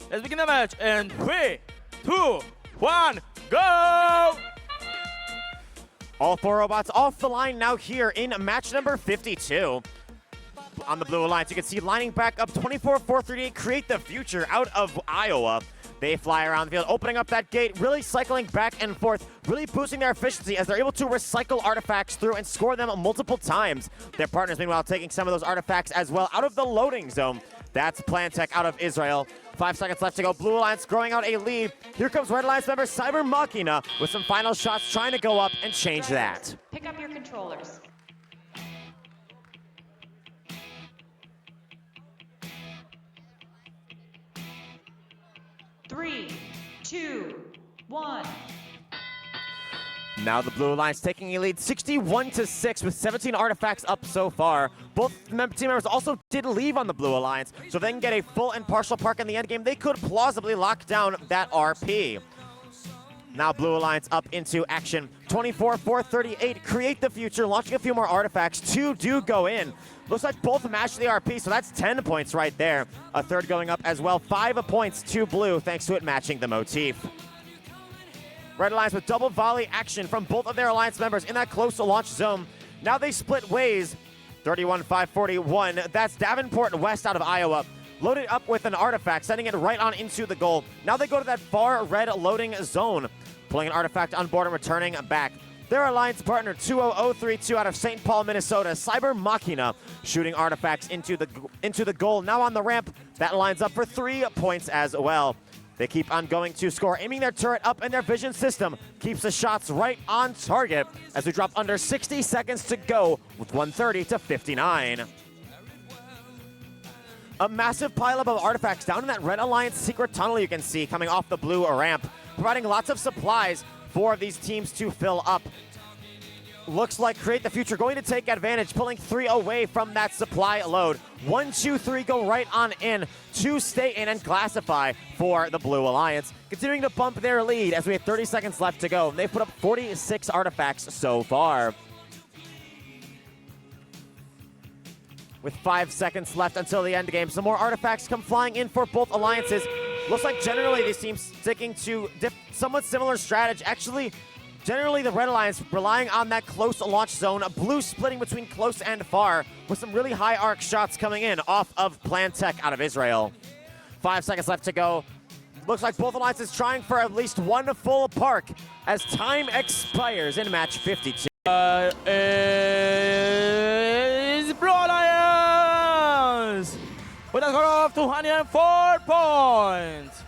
Let's begin the match in 3, 2, 1, go! All four robots off the line now here in match number 52. On the Blue Alliance, you can see lining back up 24-438, Create the Future out of Iowa. They fly around the field, opening up that gate, really cycling back and forth, really boosting their efficiency as they're able to recycle artifacts through and score them multiple times. Their partners, meanwhile, taking some of those artifacts as well out of the loading zone. That's Plantech out of Israel. 5 seconds left to go. Blue Alliance growing out a lead. Here comes Red Alliance member Cyber Michiana with some final shots trying to go up and change that. Pick up your controllers. Three, two, one. Now the Blue Alliance taking a lead 61-6 with 17 artifacts up so far. Both team members also did leave on the Blue Alliance, so if they can get a full and partial park in the end game, they could plausibly lock down that RP. Now Blue Alliance up into action. 24-438, Create the Future, launching a few more artifacts. 2 do go in. Looks like both match the RP, so that's 10 points right there. A third going up as well. 5 points to Blue, thanks to it matching the motif. Red Alliance with double volley action from both of their Alliance members in that close launch zone. Now they split ways. 31-541. That's Davenport West out of Iowa. Loaded up with an artifact, sending it right on into the goal. Now they go to that far red loading zone, pulling an artifact on board and returning back. Their Alliance partner, 20032 out of St. Paul, Minnesota, Cyber Michiana, shooting artifacts into the goal. Now on the ramp, that lines up for 3 points as well. They keep on going to score, aiming their turret up, and their vision system keeps the shots right on target as we drop under 60 seconds to go with 130-59. A massive pileup of artifacts down in that Red Alliance secret tunnel you can see coming off the blue ramp, providing lots of supplies for these teams to fill up. Looks like Create the Future going to take advantage, pulling 3 away from that supply load. 1, 2, 3 go right on in. 2 stay in and classify for the Blue Alliance, continuing to bump their lead as we have 30 seconds left to go. They've put up 46 artifacts so far. With 5 seconds left until the end game, some more artifacts come flying in for both alliances. Looks like generally these teams sticking to somewhat similar strategy. Actually, generally the Red Alliance relying on that close launch zone, Blue splitting between close and far with some really high arc shots coming in off of Plantech out of Israel. 5 seconds left to go. Looks like both alliances trying for at least 1 full park as time expires in match 52. Is Blue Alliance with a score of 204 points.